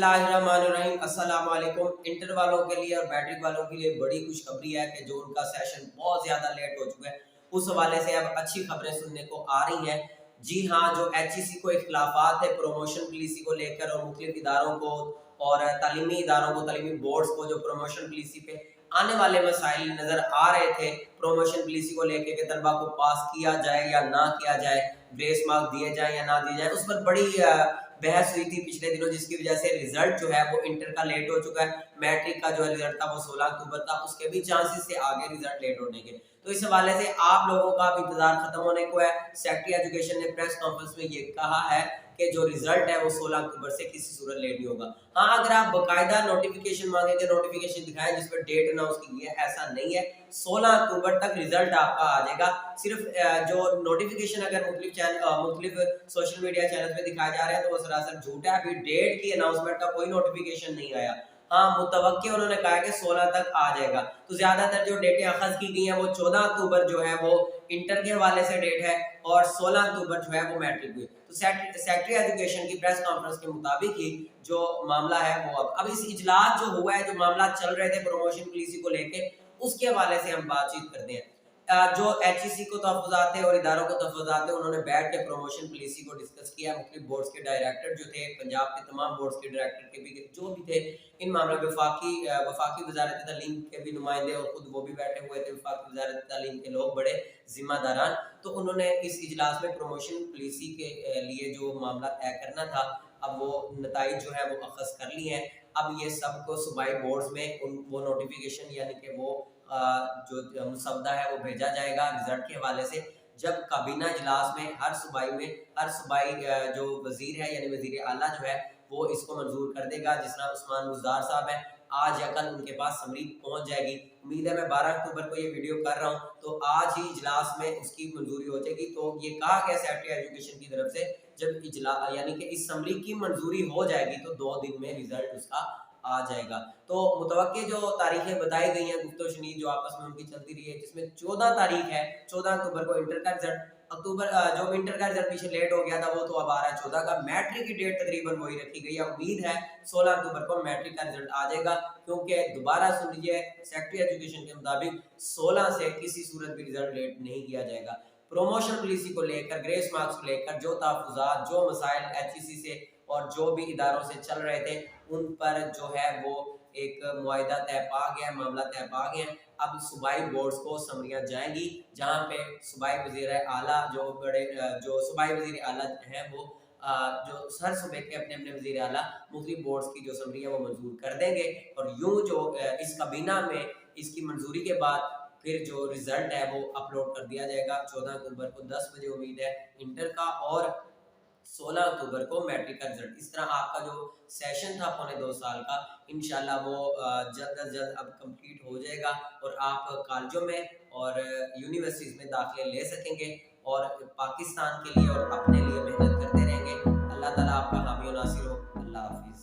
बिस्मिल्लाहिर्रहमानिर्रहीम। अस्सलाम वालेकुम। इंटर वालों के लिए और मैट्रिक वालों के लिए बड़ी खुशखबरी है कि जो उनका सेशन बहुत ज़्यादा लेट हो चुका है, उस हवाले से अब अच्छी खबरें सुनने को आ रही हैं। जी हाँ, जो HEC को इख्तिलाफात है प्रमोशन पॉलिसी को लेकर और मुख्तलिफ इदारों को और तालीमी इदारों को, तालीमी बोर्ड्स को जो प्रमोशन पॉलिसी पे आने वाले मसाइल नज़र आ रहे थे, प्रमोशन पॉलिसी को लेकर के तलबा को पास किया जाए या ना किया जाए, ग्रेस मार्क दिए जाए या ना दिए जाए, उस पर बड़ी बहस हुई थी पिछले दिनों, जिसकी वजह से रिजल्ट जो है वो इंटर का लेट हो चुका है। मैट्रिक का जो रिजल्ट था वो 16 अक्टूबर था, उसके भी चांसेस थे आगे रिजल्ट लेट होने के। तो इस हवाले से आप लोगों का भी इंतजार खत्म होने को है। सेक्रेटरी एजुकेशन ने प्रेस कॉन्फ्रेंस में ये कहा है कि जो रिजल्ट है वो 16 अक्टूबर से किसी सूरत लेट नहीं होगा। हाँ, अगर आप बकायदा नोटिफिकेशन मांगेंगे, नोटिफिकेशन दिखाएं जिस पर डेट अनाउंस की गई है, ऐसा नहीं है। 16 अक्टूबर तक रिजल्ट आपका आ जाएगा। सिर्फ जो नोटिफिकेशन अगर मुख्तलिफ सोशल मीडिया चैनल पे दिखाए जा रहे हैं तो वो सरासर झूठ है। अभी डेट की अनाउंसमेंट का कोई नोटिफिकेशन नहीं आया। हाँ, मुतवक्के उन्होंने कहा कि 16 तक आ जाएगा। तो ज्यादातर जो डेटें अखज की गई हैं वो 14 अक्टूबर जो है वो इंटर के हवाले से डेट है और 16 अक्टूबर जो है वो मैट्रिक हुई। तो सेक्रेटरी एजुकेशन की प्रेस कॉन्फ्रेंस के मुताबिक ही जो मामला है वो अब इस इजलास जो हुआ है, जो मामला चल रहे थे प्रमोशन पॉलिसी को लेके, उसके हवाले से हम बातचीत करते हैं। जो HEC को तहफ़्फ़ुज़ात और इदारों को तहफ़्फ़ुज़ात उन्होंने बैठ के प्रमोशन पॉलिसी को डिस्कस किया। मुख्तलिफ बोर्ड्स के डायरेक्टर जो थे, पंजाब के तमाम बोर्ड्स के डायरेक्टर के भी जो भी थे, इन मामलों में वफाकी वज़ारत तालीम के भी नुमाइंदे और खुद वो भी बैठे हुए थे, वफाकी वज़ारत तालीम के लोग बड़े ज़िम्मेदारान। तो उन्होंने इस इजलास में प्रमोशन पॉलिसी के लिए जो मामला तय करना था, अब वो नताइज जो है वो अखज़ कर लिए हैं। अब ये सबको सूबाई बोर्ड्स में वो नोटिफिकेशन यानी कि वो जो मुसवदा है वो भेजा जाएगा रिजल्ट के हवाले से। जब काबीना इजलास में हर सूबाई जो वजीर है यानी वजीर आला जो है वो इसको मंजूर कर देगा। जिस तरह उस्मान बुज़दार साहब है, आज या कल उनके पास समरी पहुंच जाएगी। उम्मीद है मैं 12 अक्टूबर को ये वीडियो कर रहा हूं तो आज ही इजलास में उसकी मंजूरी हो जाएगी। तो ये कहा गया सेक्रेटरी एजुकेशन की तरफ से, जब इजलास यानी कि इस समरी की मंजूरी हो जाएगी तो 2 दिन में रिजल्ट उसका आ जाएगा। तो मुतवक्के जो तारीखें बताई गई हैं गुफ्तो शनीद जो आपस में उनकी चलती रही है, जिसमें 14 तारीख है, 14 अक्टूबर को इंटर का रिजल्ट। जो इंटर का रिजल्ट पीछे लेट हो गया था वो तो अब आ रहा है 14 का। मैट्रिक की डेट तकरीबन वही रखी गई है। उम्मीद है 16 अक्टूबर को मैट्रिक का रिजल्ट आ जाएगा, क्योंकि दोबारा सुन लीजिए, सेक्रेटरी एजुकेशन के मुताबिक 16 से किसी सूरत भी रिजल्ट लेट नहीं किया जाएगा। प्रमोशन पॉलिसी को लेकर, ग्रेस मार्क्स को लेकर जो तहफ़्फ़ुज़ात, जो मसाइल HEC से और जो भी इदारों से चल रहे थे, उन पर जो है वो एक मुआहिदा तय पा गया है, मामला तय पा गया है। अब सूबाई बोर्ड्स को समरियां जाएंगी, जहां पे सूबाई वज़ीर आला जो सूबाई वज़ीर आला हैं वो जो हर सूबे के अपने अपने वज़ीर आला मुख्तलिफ बोर्ड्स की जो समरी है वो मंजूर कर देंगे। और यूं जो इस काबीना में इसकी मंजूरी के बाद फिर जो रिजल्ट है वो अपलोड कर दिया जाएगा 14 अक्टूबर को 10 बजे उम्मीद है इंटर का, और 16 अक्टूबर को मैट्रिक का रिजल्ट। इस तरह आपका जो सेशन था पौने 2 साल का, इंशाल्लाह वो जल्द अज जल्द अब कंप्लीट हो जाएगा और आप कॉलेजों में और यूनिवर्सिटीज़ में दाखिले ले सकेंगे और पाकिस्तान के लिए और अपने लिए मेहनत करते रहेंगे। अल्लाह ताला आपका हामी और नासिर हो। अल्लाह हाफिज़।